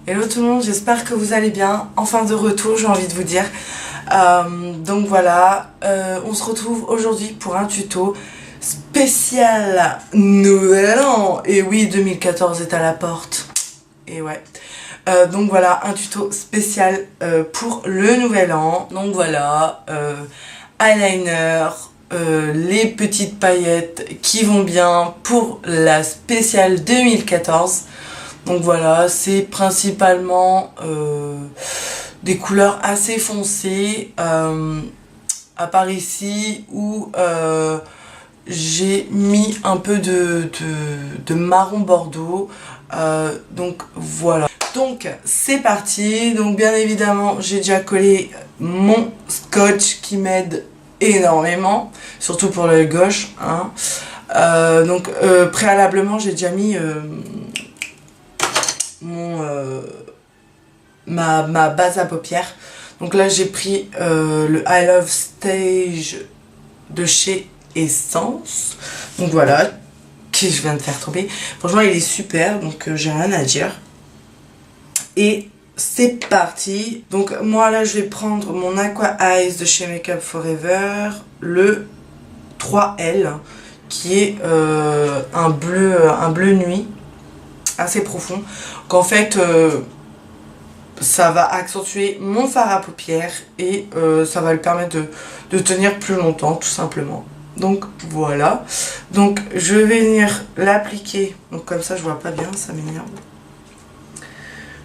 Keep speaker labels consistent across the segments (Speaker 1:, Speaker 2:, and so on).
Speaker 1: Hello tout le monde, j'espère que vous allez bien. Enfin de retour, j'ai envie de vous dire. Donc voilà, on se retrouve aujourd'hui pour un tuto spécial Nouvel An. Et oui, 2014 est à la porte. Et ouais. Donc voilà, un tuto spécial pour le Nouvel An. Donc voilà, eyeliner, les petites paillettes qui vont bien pour la spéciale 2014. Donc voilà, c'est principalement des couleurs assez foncées, à part ici où j'ai mis un peu de marron bordeaux, donc voilà. Donc c'est parti, donc bien évidemment j'ai déjà collé mon scotch qui m'aide énormément, surtout pour l'œil gauche, hein. Donc préalablement j'ai déjà mis ma base à paupières. Donc là j'ai pris le I Love Stage de chez Essence. Donc voilà, que je viens de faire tomber. Franchement il est super, donc j'ai rien à dire. Et c'est parti. Donc moi là je vais prendre mon Aqua Eyes de chez Make Up Forever, le 3L, qui est un bleu nuit assez profond, qu'en fait ça va accentuer mon fard à paupières et ça va lui permettre de tenir plus longtemps tout simplement. Donc voilà, donc je vais venir l'appliquer, donc comme ça je vois pas bien, ça m'énerve.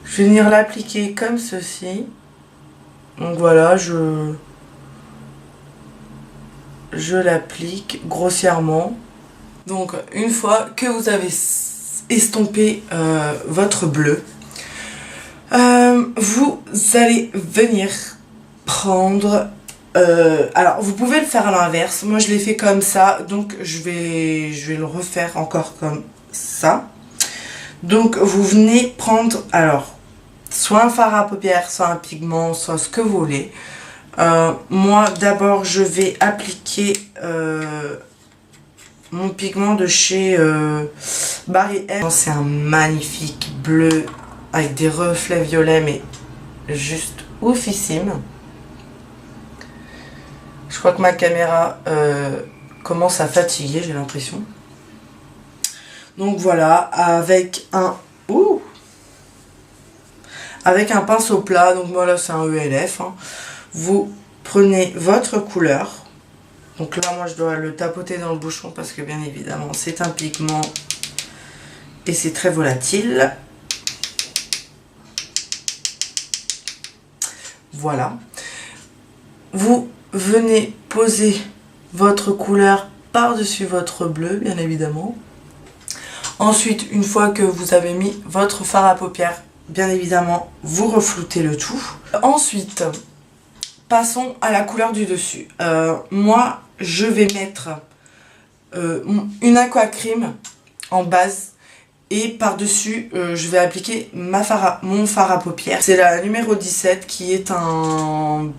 Speaker 1: Je vais venir l'appliquer comme ceci. Donc voilà, je l'applique grossièrement. Donc une fois que vous avez estompé votre bleu, vous allez venir prendre alors vous pouvez le faire à l'inverse, moi je l'ai fait comme ça, donc je vais le refaire encore comme ça. Donc vous venez prendre alors soit un fard à paupières, soit un pigment, soit ce que vous voulez. Moi d'abord je vais appliquer mon pigment de chez Barry M. C'est un magnifique bleu avec des reflets violets, mais juste oufissime. Je crois que ma caméra commence à fatiguer, j'ai l'impression. Donc voilà, avec un pinceau plat, donc moi là c'est un ELF, hein. Vous prenez votre couleur. Donc là, moi, je dois le tapoter dans le bouchon parce que, bien évidemment, c'est un pigment et c'est très volatile. Voilà. Vous venez poser votre couleur par-dessus votre bleu, bien évidemment. Ensuite, une fois que vous avez mis votre fard à paupières, bien évidemment, vous refloutez le tout. Ensuite, passons à la couleur du dessus. Moi, je vais mettre une aqua cream en base et par-dessus, je vais appliquer mon fard à paupières. C'est la numéro 17 qui est un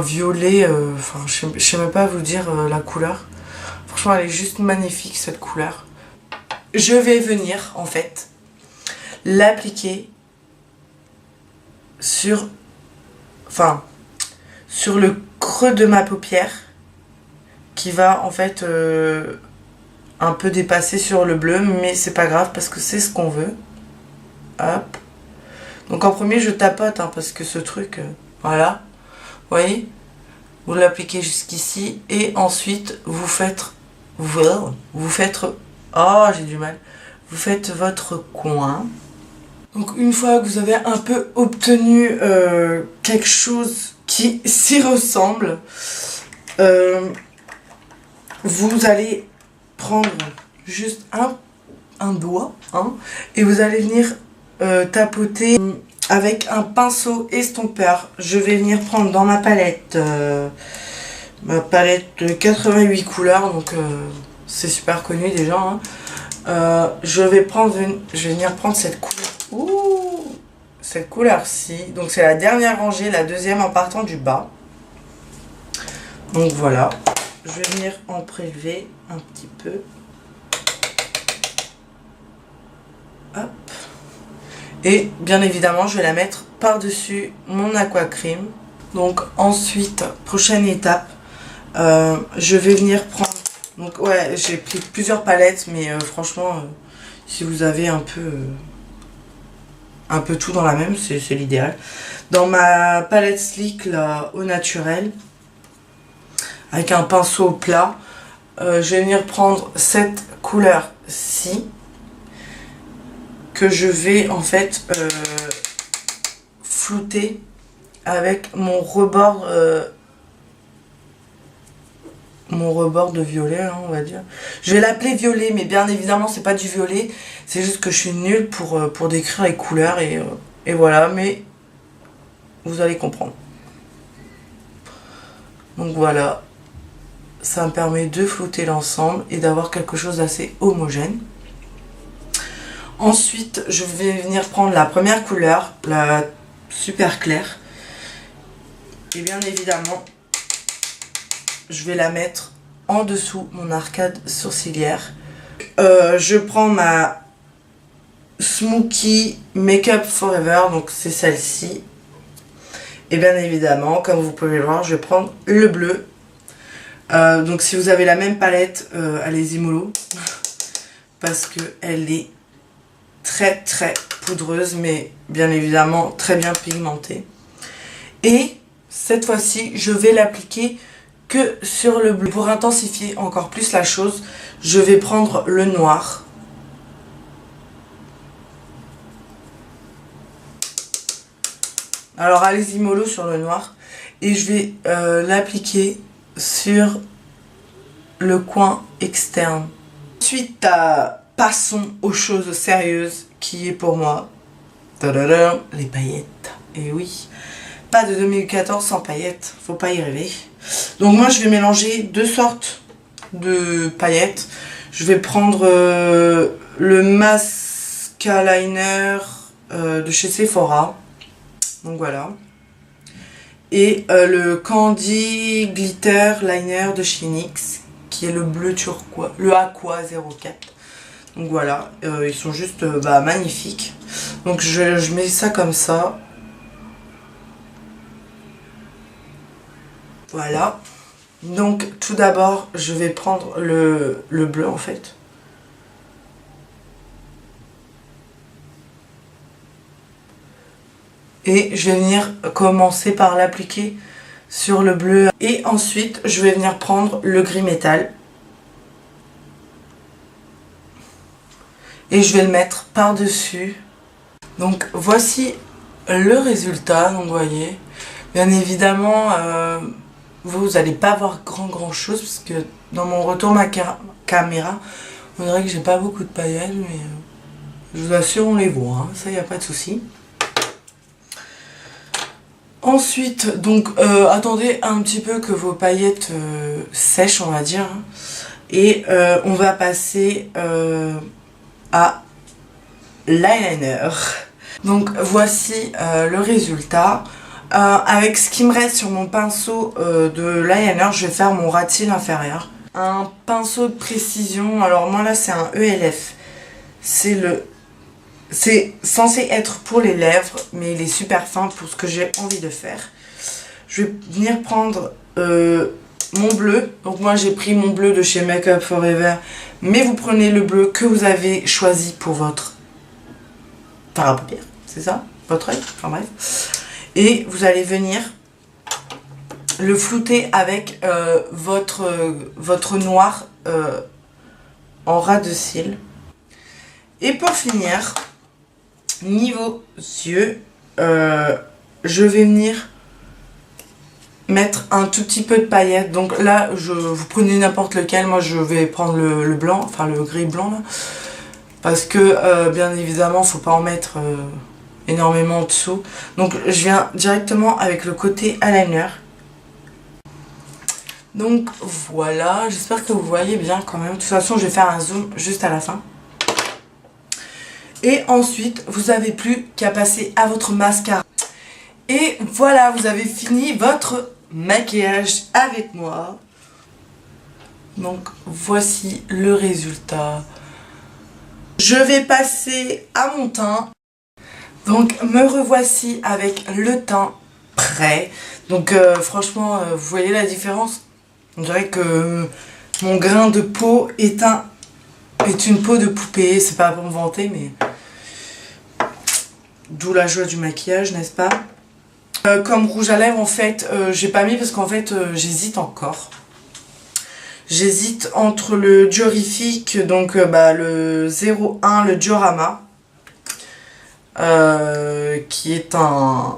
Speaker 1: violet, enfin je sais même pas vous dire la couleur. Franchement, elle est juste magnifique cette couleur. Je vais venir en fait l'appliquer sur le creux de ma paupière qui va en fait un peu dépasser sur le bleu, mais c'est pas grave parce que c'est ce qu'on veut. Hop. Donc en premier je tapote, hein, parce que ce truc, voilà, vous voyez, vous l'appliquez jusqu'ici et ensuite vous faites oh j'ai du mal, vous faites votre coin. Donc une fois que vous avez un peu obtenu quelque chose qui s'y ressemble, vous allez prendre juste un doigt, hein, et vous allez venir tapoter avec un pinceau estompeur. Je vais venir prendre dans ma palette de 88 couleurs, donc c'est super connu déjà, hein. Je vais venir prendre cette couleur. Ouh, cette couleur-ci. Donc c'est la dernière rangée, la deuxième en partant du bas. Donc voilà. Je vais venir en prélever un petit peu. Et bien évidemment, je vais la mettre par-dessus mon aqua cream. Donc ensuite, prochaine étape, je vais venir prendre... Donc ouais, j'ai pris plusieurs palettes, mais franchement, si vous avez un peu tout dans la même, c'est l'idéal. Dans ma palette Sleek, là, au naturel, avec un pinceau plat, je vais venir prendre cette couleur-ci, que je vais en fait flouter avec mon rebord de violet, hein, on va dire. Je vais l'appeler violet, mais bien évidemment c'est pas du violet, c'est juste que je suis nulle pour décrire les couleurs et voilà, mais vous allez comprendre. Donc voilà, ça me permet de flouter l'ensemble et d'avoir quelque chose d'assez homogène. Ensuite, je vais venir prendre la première couleur, la super claire. Et bien évidemment, je vais la mettre en dessous mon arcade sourcilière. Je prends ma Smoky Makeup Forever, donc c'est celle-ci. Et bien évidemment, comme vous pouvez le voir, je vais prendre le bleu. Donc si vous avez la même palette, allez-y mollo. Parce qu'elle est très poudreuse, mais bien évidemment très bien pigmentée. Et cette fois-ci, je vais l'appliquer que sur le bleu. Pour intensifier encore plus la chose, je vais prendre le noir. Alors allez-y mollo sur le noir. Et je vais l'appliquer sur le coin externe. Ensuite, passons aux choses sérieuses qui est pour moi les paillettes. Et oui, pas de 2014 sans paillettes, faut pas y rêver. Donc moi je vais mélanger deux sortes de paillettes. Je vais prendre le Masca Liner de chez Sephora. Donc voilà. Et le Candy Glitter Liner de chez NYX, qui est le bleu turquoise, le Aqua 04. Donc voilà, ils sont juste magnifiques. Donc je mets ça comme ça. Voilà. Donc tout d'abord, je vais prendre le bleu en fait. Et je vais venir commencer par l'appliquer sur le bleu. Et ensuite, je vais venir prendre le gris métal. Et je vais le mettre par-dessus. Donc voici le résultat. Donc vous voyez, bien évidemment, vous n'allez pas voir grand chose. Parce que dans mon retour ma caméra, on dirait que j'ai pas beaucoup de paillettes. Mais je vous assure, on les voit. Hein, ça, il n'y a pas de souci. Ensuite, donc attendez un petit peu que vos paillettes sèchent, on va dire. Et on va passer à l'eyeliner. Donc voici le résultat. Avec ce qui me reste sur mon pinceau de l'eyeliner, je vais faire mon ras de cils inférieur. Un pinceau de précision, alors moi là c'est un ELF. C'est censé être pour les lèvres, mais il est super fin pour ce que j'ai envie de faire. Je vais venir prendre mon bleu. Donc moi j'ai pris mon bleu de chez Makeup Forever, mais vous prenez le bleu que vous avez choisi pour votre fard à paupières, c'est ça? Votre œil? Enfin bref. Et vous allez venir le flouter avec votre noir en ras de cils. Et pour finir, niveau yeux, je vais venir mettre un tout petit peu de paillettes. Donc là, vous prenez n'importe lequel. Moi, je vais prendre le blanc, enfin le gris blanc là. Parce que, bien évidemment, faut pas en mettre énormément en dessous. Donc, je viens directement avec le côté eyeliner. Donc, voilà. J'espère que vous voyez bien quand même. De toute façon, je vais faire un zoom juste à la fin. Et ensuite, vous n'avez plus qu'à passer à votre mascara. Et voilà, vous avez fini votre maquillage avec moi. Donc, voici le résultat. Je vais passer à mon teint. Donc me revoici avec le teint prêt. Donc franchement, vous voyez la différence? On dirait que mon grain de peau est une peau de poupée. C'est pas pour me vanter, mais d'où la joie du maquillage, n'est-ce pas? Comme rouge à lèvres, en fait, j'ai pas mis parce qu'en fait, j'hésite encore. J'hésite entre le Diorifique, donc le 01, le Diorama, qui est un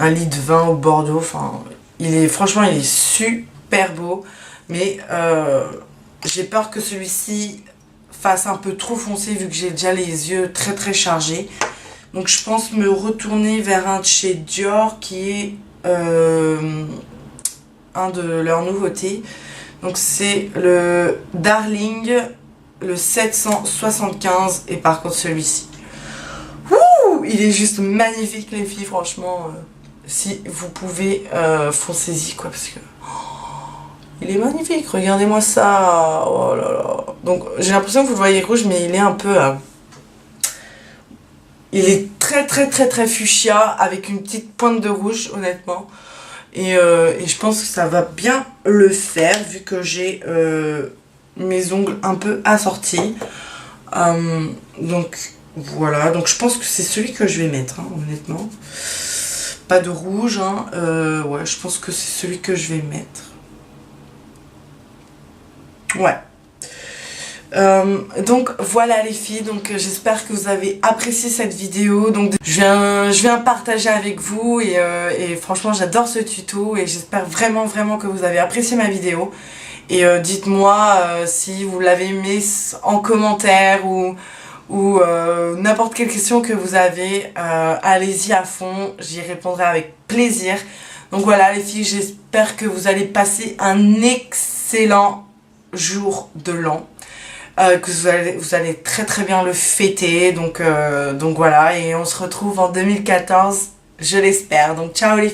Speaker 1: lit de vin au Bordeaux. Enfin, franchement, il est super beau, mais j'ai peur que celui-ci fasse un peu trop foncé vu que j'ai déjà les yeux très très chargés. Donc je pense me retourner vers un de chez Dior qui est un de leurs nouveautés. Donc c'est le Darling, le 775, et par contre celui-ci. Ouh, il est juste magnifique les filles, franchement. Si vous pouvez, foncez-y quoi, parce que... il est magnifique, regardez-moi ça. Oh là là. Donc j'ai l'impression que vous le voyez rouge, mais il est un peu... il est très très très très fuchsia, avec une petite pointe de rouge, honnêtement. Et je pense que ça va bien le faire, vu que j'ai mes ongles un peu assortis. Donc voilà, donc je pense que c'est celui que je vais mettre, hein, honnêtement. Pas de rouge, hein. Ouais, je pense que c'est celui que je vais mettre. Ouais. Donc voilà les filles, donc j'espère que vous avez apprécié cette vidéo. Donc je viens partager avec vous et franchement j'adore ce tuto et j'espère vraiment que vous avez apprécié ma vidéo. Et dites-moi si vous l'avez aimé en commentaire ou n'importe quelle question que vous avez, allez-y à fond, j'y répondrai avec plaisir. Donc voilà les filles, j'espère que vous allez passer un excellent jour de l'an. Que vous allez très très bien le fêter, donc voilà, et on se retrouve en 2014, je l'espère. Donc ciao les filles.